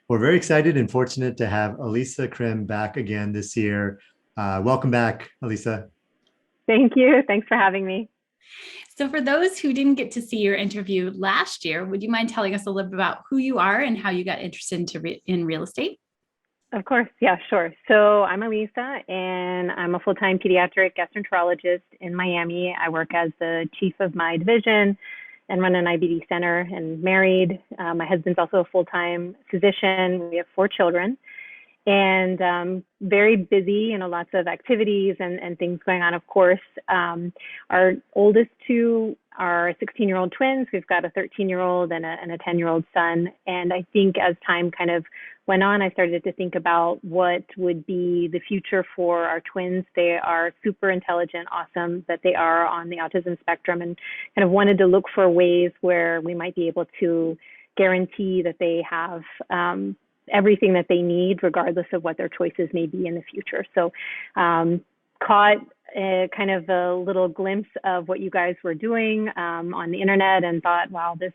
We're very excited and fortunate to have Alisa Crim back again this year. Welcome back, Elisa. Thank you. Thanks for having me. So, for those who didn't get to see your interview last year, would you mind telling us a little bit about who you are and how you got interested in real estate? Of course. Yeah, sure. So I'm Elisa, and I'm a full-time pediatric gastroenterologist in Miami. I work as the chief of my division and run an IBD center and married. My husband's also a full-time physician. We have 4 children and very busy, lots of activities and things going on, of course. Our oldest two are 16-year-old twins. We've got a 13-year-old and a 10-year-old son. And I think as time kind of went on, I started to think about what would be the future for our twins. They are super intelligent, awesome, but they are on the autism spectrum, and kind of wanted to look for ways where we might be able to guarantee that they have everything that they need, regardless of what their choices may be in the future. So caught kind of a little glimpse of what you guys were doing on the internet and thought, wow, this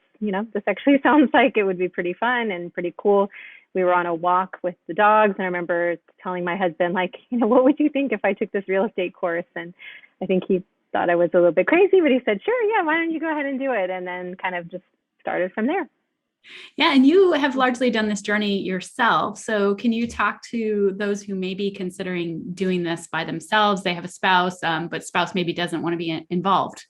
actually sounds like it would be pretty fun and pretty cool. We were on a walk with the dogs, and I remember telling my husband, like, what would you think if I took this real estate course? And I think he thought I was a little bit crazy, but he said, sure, yeah, why don't you go ahead and do it? And then kind of just started from there. Yeah, and you have largely done this journey yourself. So can you talk to those who may be considering doing this by themselves? They have a spouse, but spouse maybe doesn't want to be involved.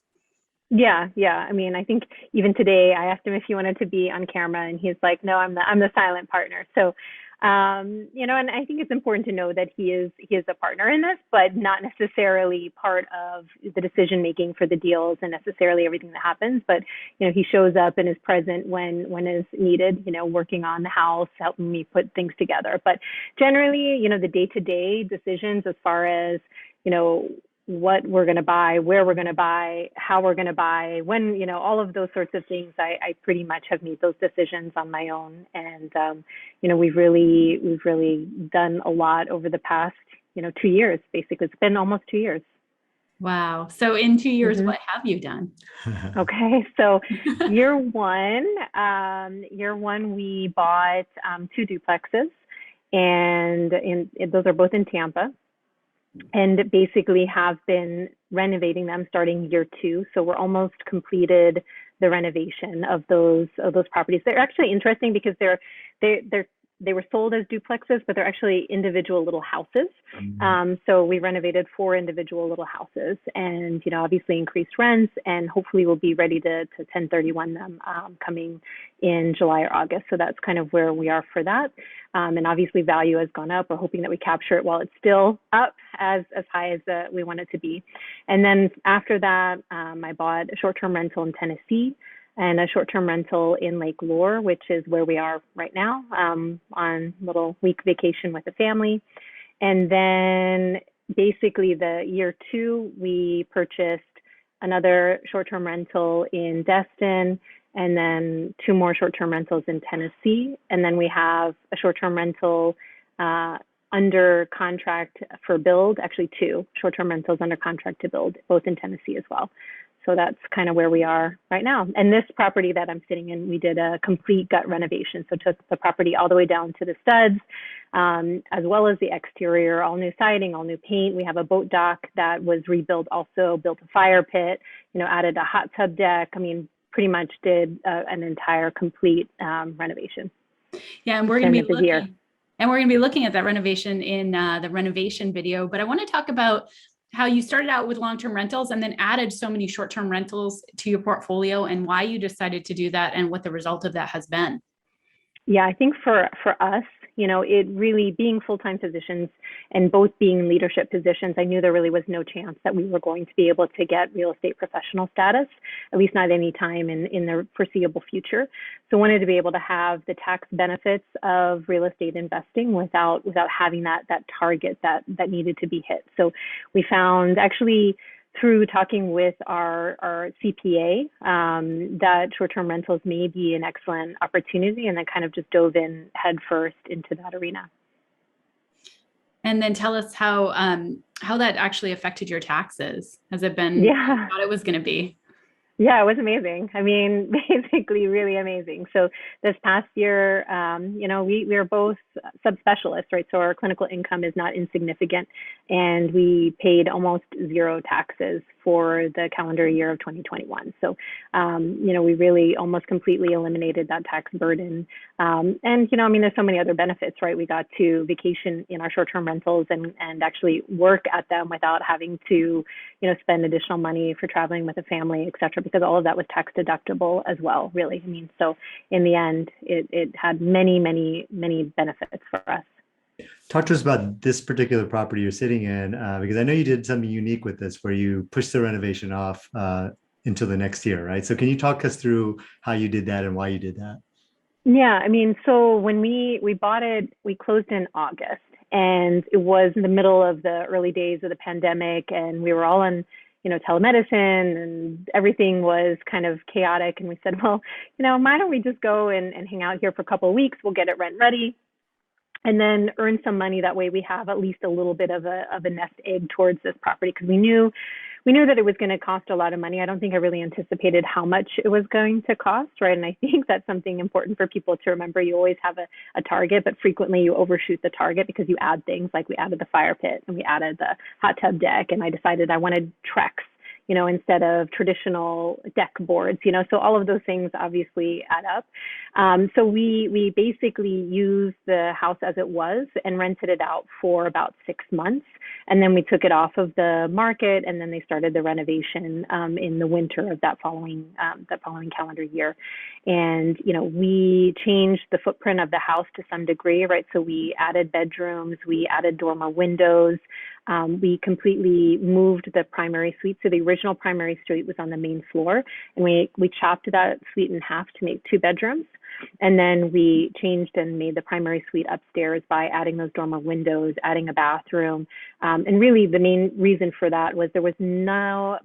Yeah. I mean, I think even today I asked him if he wanted to be on camera, and he's like, no, I'm the silent partner. So and I think it's important to know that he is a partner in this, but not necessarily part of the decision making for the deals and necessarily everything that happens. But he shows up and is present when is needed. Working on the house, helping me put things together. But generally, the day to day decisions as far as what we're going to buy, where we're going to buy, how we're going to buy, when, all of those sorts of things, I pretty much have made those decisions on my own. And, we've really done a lot over the past, 2 years, basically. It's been almost 2 years. Wow. So in 2 years, what have you done? Okay. So year one, we bought 2 duplexes, and those are both in Tampa, and basically have been renovating them starting year 2. So we're almost completed the renovation of those properties. They're actually interesting because they were sold as duplexes, but they're actually individual little houses. So we renovated 4 individual little houses, and obviously increased rents, and hopefully we'll be ready to 1031 them coming in July or August. So that's kind of where we are for that. And obviously value has gone up. We're hoping that we capture it while it's still up as high as we want it to be. And then after that, I bought a short-term rental in Tennessee and a short-term rental in Lake Lure, which is where we are right now, on a little week vacation with the family. And then basically the year 2, we purchased another short-term rental in Destin, and then 2 more short-term rentals in Tennessee. And then we have a short-term rental under contract for build, actually 2 short-term rentals under contract to build, both in Tennessee as well. So that's kind of where we are right now. And this property that I'm sitting in, we did a complete gut renovation. So took the property all the way down to the studs, as well as the exterior, all new siding, all new paint. We have a boat dock that was rebuilt, also built a fire pit, added a hot tub deck. I mean, pretty much did an entire complete renovation. Yeah, and we're going to be looking. And we're going to be looking at that renovation in the renovation video. But I want to talk about how you started out with long-term rentals and then added so many short-term rentals to your portfolio, and why you decided to do that and what the result of that has been. Yeah, I think for us, it really being full-time positions and both being leadership positions, I knew there really was no chance that we were going to be able to get real estate professional status, at least not any time in the foreseeable future. So wanted to be able to have the tax benefits of real estate investing without having that target that needed to be hit. So we found, actually, through talking with our CPA, that short-term rentals may be an excellent opportunity, and then kind of just dove in headfirst into that arena. And then tell us how that actually affected your taxes. Has it been Yeah. what you thought it was going to be? Yeah, it was amazing. I mean, basically really amazing. So this past year, we are both subspecialists, right? So our clinical income is not insignificant, and we paid almost zero taxes for the calendar year of 2021. So, we really almost completely eliminated that tax burden. There's so many other benefits, right? We got to vacation in our short-term rentals and actually work at them without having to, spend additional money for traveling with a family, et cetera, because all of that was tax deductible as well, really. I mean, so in the end, it had many, many, many benefits for us. Talk to us about this particular property you're sitting in, because I know you did something unique with this where you pushed the renovation off until the next year, right? So can you talk us through how you did that and why you did that? Yeah, I mean, so when we bought it, we closed in August, and it was in the middle of the early days of the pandemic, and we were all on, telemedicine, and everything was kind of chaotic. And we said, well, why don't we just go and hang out here for a couple of weeks? We'll get it rent ready and then earn some money. That way we have at least a little bit of a nest egg towards this property, because we knew that it was going to cost a lot of money. I don't think I really anticipated how much it was going to cost, right? And I think that's something important for people to remember. You always have a target, but frequently you overshoot the target because you add things, like we added the fire pit and we added the hot tub deck, and I decided I wanted Trex, instead of traditional deck boards, so all of those things obviously add up. So we basically used the house as it was and rented it out for about 6 months. And then we took it off of the market, and then they started the renovation in the winter of that following calendar year. And, we changed the footprint of the house to some degree, right? So we added bedrooms, we added dormer windows. We completely moved the primary suite. So the original primary suite was on the main floor, and we chopped that suite in half to make 2 bedrooms. And then we changed and made the primary suite upstairs by adding those dormer windows, adding a bathroom. And really the main reason for that was there was no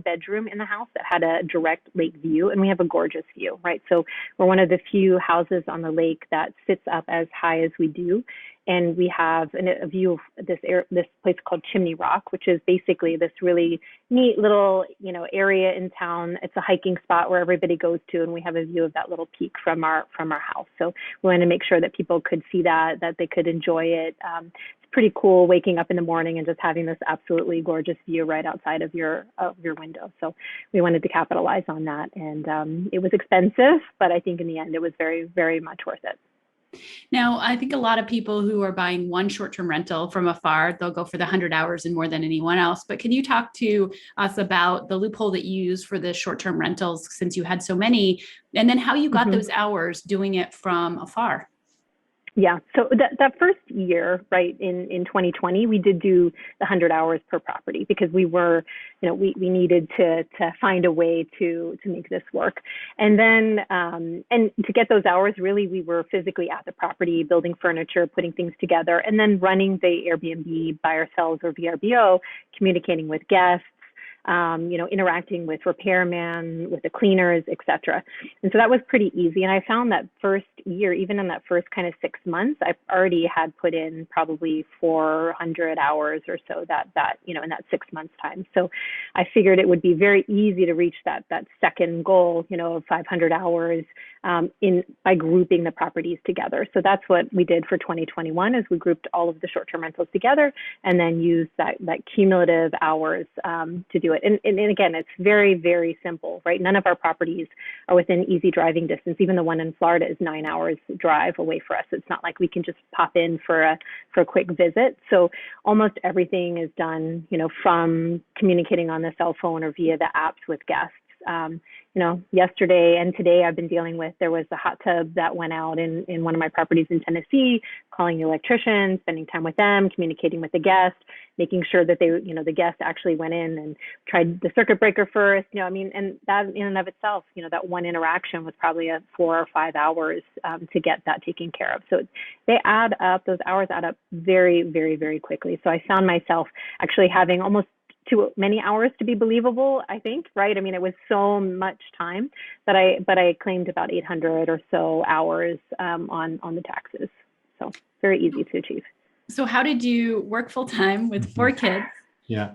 bedroom in the house that had a direct lake view, and we have a gorgeous view, right? So we're one of the few houses on the lake that sits up as high as we do. And we have a view of this place called Chimney Rock, which is basically this really neat little, area in town. It's a hiking spot where everybody goes to, and we have a view of that little peak from our house. So we wanted to make sure that people could see that they could enjoy it. It's pretty cool waking up in the morning and just having this absolutely gorgeous view right outside of your window. So we wanted to capitalize on that, and it was expensive, but I think in the end it was very, very much worth it. Now, I think a lot of people who are buying one short-term rental from afar, they'll go for the 100 hours and more than anyone else. But can you talk to us about the loophole that you use for the short-term rentals, since you had so many, and then how you got those hours doing it from afar? Yeah. So that first year, right, in 2020, we did do the 100 hours per property because we were, we needed to find a way to make this work. And then, and to get those hours, really, we were physically at the property, building furniture, putting things together, and then running the Airbnb by ourselves or VRBO, communicating with guests, interacting with repairman, with the cleaners, et cetera. And so that was pretty easy. And I found that first year, even in that first kind of 6 months, I already had put in probably 400 hours or so that in that 6 months time. So I figured it would be very easy to reach that second goal, of 500 hours by grouping the properties together. So that's what we did for 2021, is we grouped all of the short-term rentals together and then used that cumulative hours to do it. And again, it's very, very simple, right? None of our properties are within easy driving distance. Even the one in Florida is 9 hours drive away for us. It's not like we can just pop in for a quick visit. So almost everything is done, from communicating on the cell phone or via the apps with guests. Yesterday and today I've been dealing with, there was a hot tub that went out in one of my properties in Tennessee, calling the electrician, spending time with them, communicating with the guest, making sure that they, the guest actually went in and tried the circuit breaker first, and that in and of itself, that one interaction was probably 4 or 5 hours to get that taken care of. So they add up, those hours add up very, very, very quickly. So I found myself actually having almost too many hours to be believable, I think, right? It was so much time that I claimed about 800 or so hours on the taxes. So very easy to achieve. So how did you work full time with 4 kids? Yeah.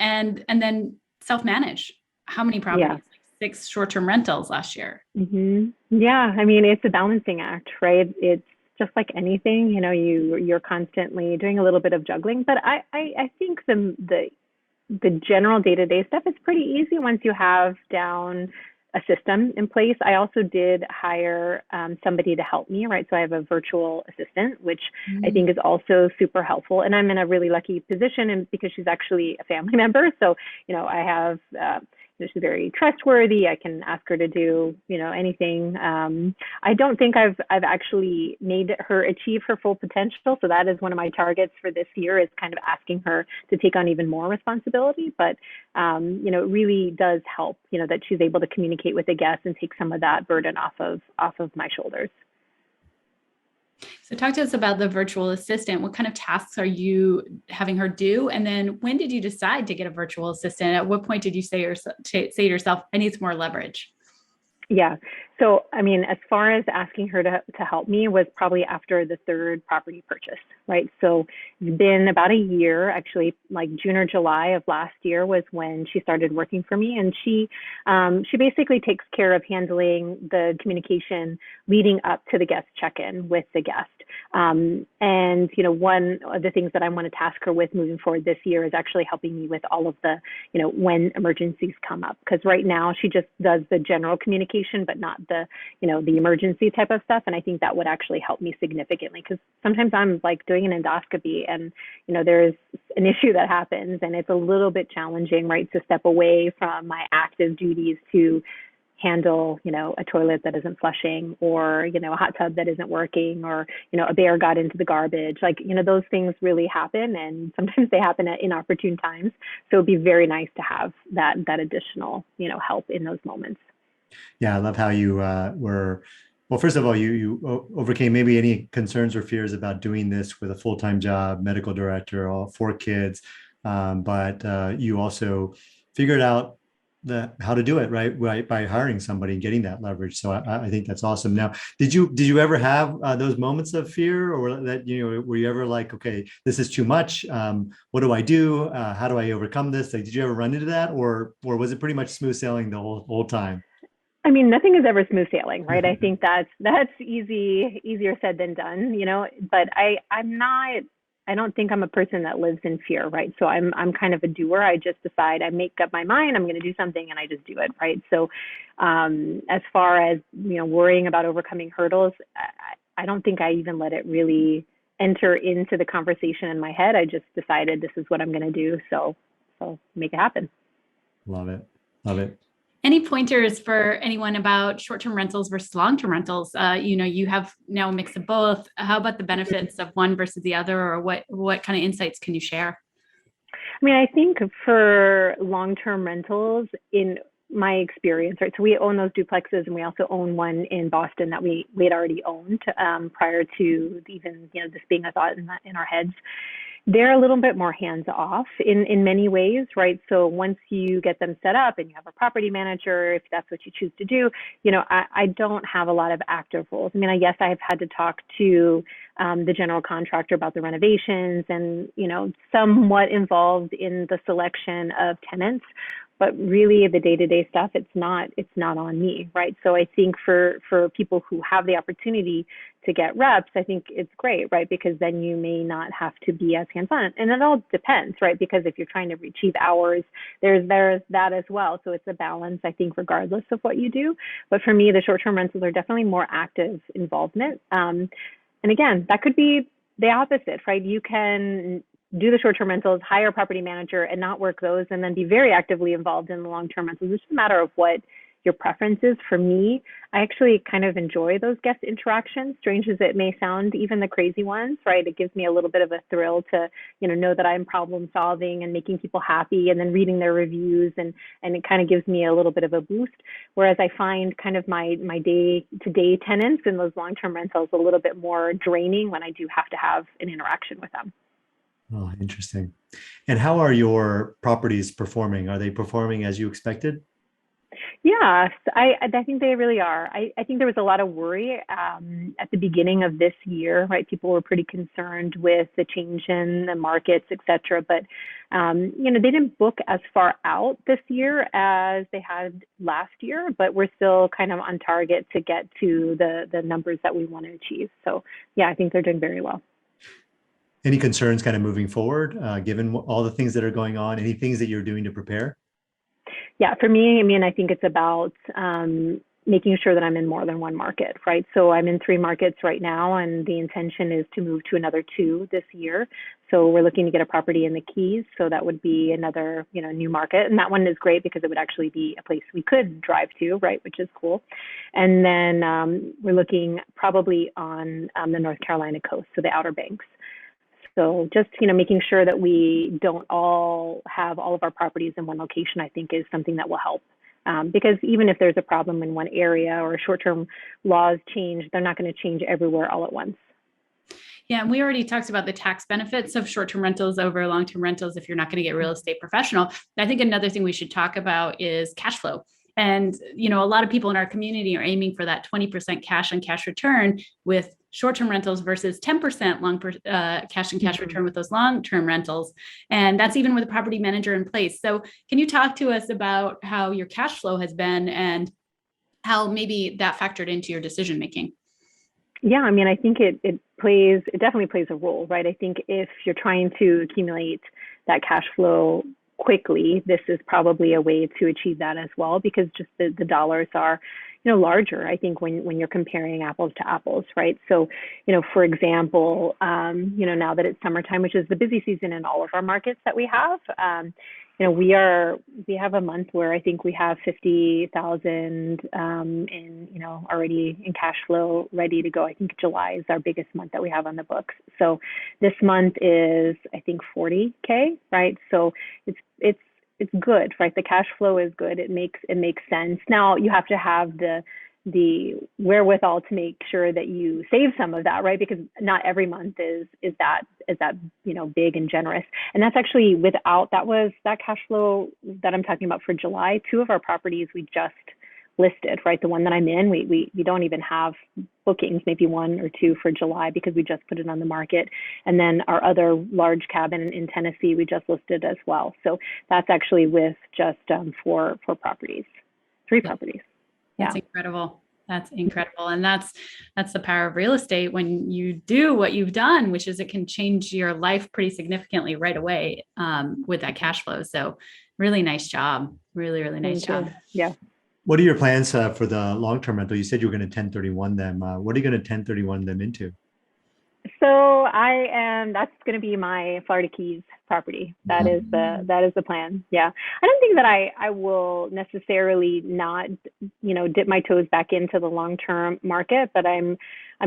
And then self-manage? How many properties? 6 short-term rentals last year. Yeah, I mean, it's a balancing act, right? It's just like anything, you're constantly doing a little bit of juggling. But I think the general day-to-day stuff is pretty easy once you have down a system in place. I also did hire somebody to help me, right? So I have a virtual assistant, which I think is also super helpful. And I'm in a really lucky position, and because she's actually a family member. So, I have, she's very trustworthy. I can ask her to do, anything. I don't think I've actually made her achieve her full potential. So that is one of my targets for this year, is kind of asking her to take on even more responsibility. But, it really does help, that she's able to communicate with the guests and take some of that burden off of my shoulders. So talk to us about the virtual assistant. What kind of tasks are you having her do? And then when did you decide to get a virtual assistant? At what point did you say to yourself, I need some more leverage? Yeah. So, I mean, as far as asking her to help me was probably after the third property purchase, right? So it's been about a year, actually, like June or July of last year was when she started working for me. And she basically takes care of handling the communication leading up to the guest check-in with the guest. And, one of the things that I want to task her with moving forward this year is actually helping me with all of the, when emergencies come up. Because right now she just does the general communication, but not the emergency type of stuff. And I think that would actually help me significantly, because sometimes I'm like doing an endoscopy and, there's an issue that happens and it's a little bit challenging, right, to step away from my active duties to handle, a toilet that isn't flushing, or, a hot tub that isn't working, or, a bear got into the garbage. Like, those things really happen, and sometimes they happen at inopportune times. So it'd be very nice to have that additional, help in those moments. Yeah, I love how you well, first of all, you overcame maybe any concerns or fears about doing this with a full-time job, medical director, all 4 kids, but you also figured out how to do it right by hiring somebody and getting that leverage. So I think that's awesome. Now, did you ever have those moments of fear, or that were you ever like, okay, this is too much? What do I do? How do I overcome this? Like, did you ever run into that, or was it pretty much smooth sailing the whole time? I mean, nothing is ever smooth sailing, right? I think that's easier said than done, but I don't think I'm a person that lives in fear, right? So I'm kind of a doer. I just decide, I make up my mind, I'm going to do something, and I just do it, right? So as far as, worrying about overcoming hurdles, I don't think I even let it really enter into the conversation in my head. I just decided this is what I'm going to do. So make it happen. Love it. Love it. Any pointers for anyone about short-term rentals versus long-term rentals? You have now a mix of both. How about the benefits of one versus the other, or what kind of insights can you share? I mean, I think for long-term rentals, in my experience, right? So we own those duplexes, and we also own one in Boston that we had already owned prior to even this being a thought in our heads. They're a little bit more hands off in many ways, right? So once you get them set up and you have a property manager, if that's what you choose to do, I don't have a lot of active roles. I mean, yes, I have had to talk to the general contractor about the renovations and, somewhat involved in the selection of tenants. But really, the day-to-day stuff, it's not on me, right? So I think for people who have the opportunity to get reps, I think it's great, right? Because then you may not have to be as hands-on. And it all depends, right? Because if you're trying to achieve hours, there's that as well. So it's a balance, I think, regardless of what you do. But for me, the short-term rentals are definitely more active involvement. And again, that could be the opposite, right? You can do the short-term rentals, hire a property manager and not work those, and then be very actively involved in the long-term rentals. It's just a matter of what your preference is. For me, I actually kind of enjoy those guest interactions, strange as it may sound, even the crazy ones, right? It gives me a little bit of a thrill to, know that I'm problem solving and making people happy, and then reading their reviews, and it kind of gives me a little bit of a boost. Whereas I find kind of my day-to-day tenants in those long-term rentals a little bit more draining when I do have to have an interaction with them. Oh, interesting. And how are your properties performing? Are they performing as you expected? Yes, I think they really are. I think there was a lot of worry at the beginning of this year, right? People were pretty concerned with the change in the markets, et cetera. But, they didn't book as far out this year as they had last year, but we're still kind of on target to get to the numbers that we want to achieve. So, yeah, I think they're doing very well. Any concerns kind of moving forward, given all the things that are going on? Any things that you're doing to prepare? Yeah, for me, I mean, I think it's about making sure that I'm in more than one market, right? So I'm in 3 markets right now, and the intention is to move to another 2 this year. So we're looking to get a property in the Keys. So that would be another, new market. And that one is great because it would actually be a place we could drive to, right? Which is cool. And then we're looking probably on the North Carolina coast, so the Outer Banks. So just, making sure that we don't all have all of our properties in one location, I think is something that will help. Because even if there's a problem in one area or short-term laws change, they're not going to change everywhere all at once. Yeah, and we already talked about the tax benefits of short-term rentals over long-term rentals if you're not going to get real estate professional. I think another thing we should talk about is cash flow. And, a lot of people in our community are aiming for that 20% cash on cash return with short-term rentals versus 10% cash on cash return with those long-term rentals. And that's even with a property manager in place. So can you talk to us about how your cash flow has been and how maybe that factored into your decision-making? Yeah, I mean, I think it definitely plays a role, right? I think if you're trying to accumulate that cash flow quickly, this is probably a way to achieve that as well, because just the dollars are, larger, I think, when you're comparing apples to apples, right? So, for example, now that it's summertime, which is the busy season in all of our markets that we have, we have a month where I think we have 50,000 already in cash flow ready to go. I think July is our biggest month that we have on the books. So this month is, I think, 40K, right? So it's good, right? The cash flow is good. It makes sense. Now you have to have the wherewithal to make sure that you save some of that, right? Because not every month is that big and generous. And that's actually without that cash flow that I'm talking about for July. 2 of our properties we just listed, right? The one that I'm in, we don't even have bookings, maybe 1 or 2 for July because we just put it on the market. And then our other large cabin in Tennessee, we just listed as well. So that's actually with just 4 properties, 3 properties. That's incredible. That's incredible. And that's the power of real estate when you do what you've done, which is it can change your life pretty significantly right away with that cash flow. So really nice job. Really, really nice job. Yeah. What are your plans for the long-term rental? You said you were going to 1031 them. What are you going to 1031 them into? So that's going to be my Florida Keys property. That is the plan. Yeah. I don't think that I will necessarily not, dip my toes back into the long-term market, but I'm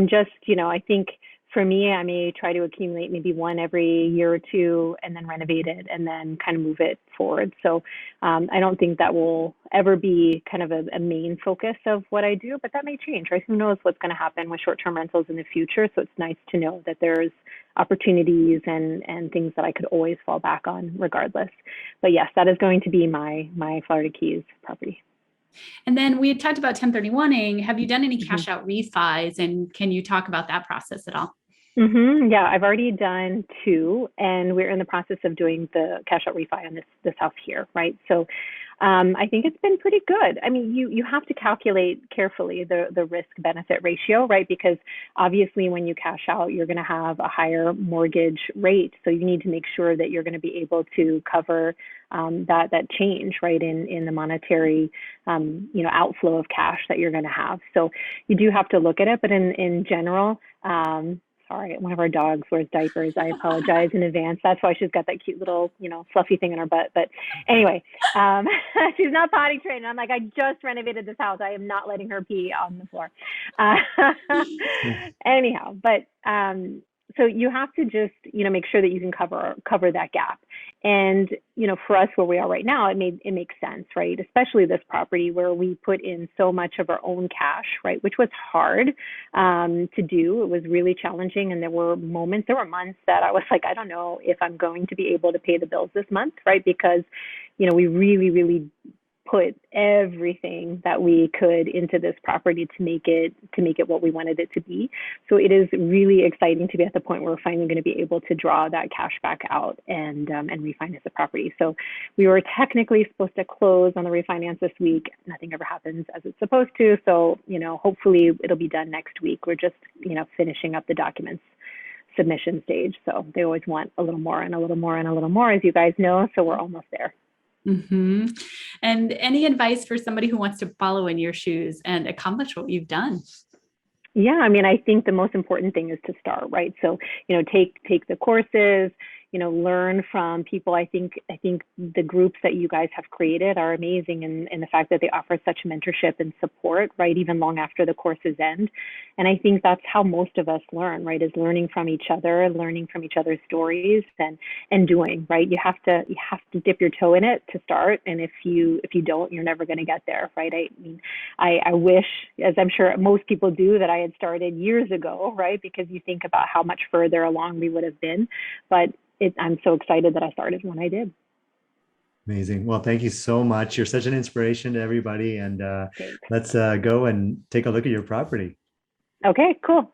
just, I think for me, I may try to accumulate maybe 1 every year or 2 and then renovate it and then kind of move it forward. So I don't think that will ever be kind of a main focus of what I do, but that may change, right? Who knows what's going to happen with short-term rentals in the future. So it's nice to know that there's opportunities and things that I could always fall back on regardless. But yes, that is going to be my Florida Keys property. And then we had talked about 1031ing. Have you done any cash out refis, and can you talk about that process at all? Yeah, I've already done 2, and we're in the process of doing the cash out refi on this house here, right? So I think it's been pretty good. I mean, you have to calculate carefully the risk benefit ratio, right? Because obviously when you cash out, you're going to have a higher mortgage rate. So you need to make sure that you're going to be able to cover that change, right, in the monetary, outflow of cash that you're going to have. So you do have to look at it, but in general, sorry, one of our dogs wears diapers. I apologize in advance. That's why she's got that cute little, fluffy thing in her butt. But anyway, she's not potty trained. I'm like, I just renovated this house. I am not letting her pee on the floor. Anyhow, but so you have to just, make sure that you can cover that gap. And, for us where we are right now, it makes sense, right? Especially this property where we put in so much of our own cash, right? Which was hard to do. It was really challenging. And there were months that I was like, I don't know if I'm going to be able to pay the bills this month, right? Because, we really, really put everything that we could into this property to make it what we wanted it to be. So it is really exciting to be at the point where we're finally going to be able to draw that cash back out and refinance the property. So we were technically supposed to close on the refinance this week. Nothing ever happens as it's supposed to. So, hopefully it'll be done next week. We're just, finishing up the documents submission stage. So they always want a little more and a little more and a little more, as you guys know. So we're almost there. Mm-hmm. And any advice for somebody who wants to follow in your shoes and accomplish what you've done? Yeah, I mean, I think the most important thing is to start, right? So, take the courses, learn from people. I think the groups that you guys have created are amazing in the fact that they offer such mentorship and support, right? Even long after the courses end. And I think that's how most of us learn, right? Is learning from each other, learning from each other's stories and doing, right? You have to dip your toe in it to start. And if you don't, you're never going to get there, right? I mean, I wish, as I'm sure most people do, that I had started years ago, right? Because you think about how much further along we would have been. But I'm so excited that I started when I did. Amazing. Well, thank you so much. You're such an inspiration to everybody. And let's go and take a look at your property. Okay, cool.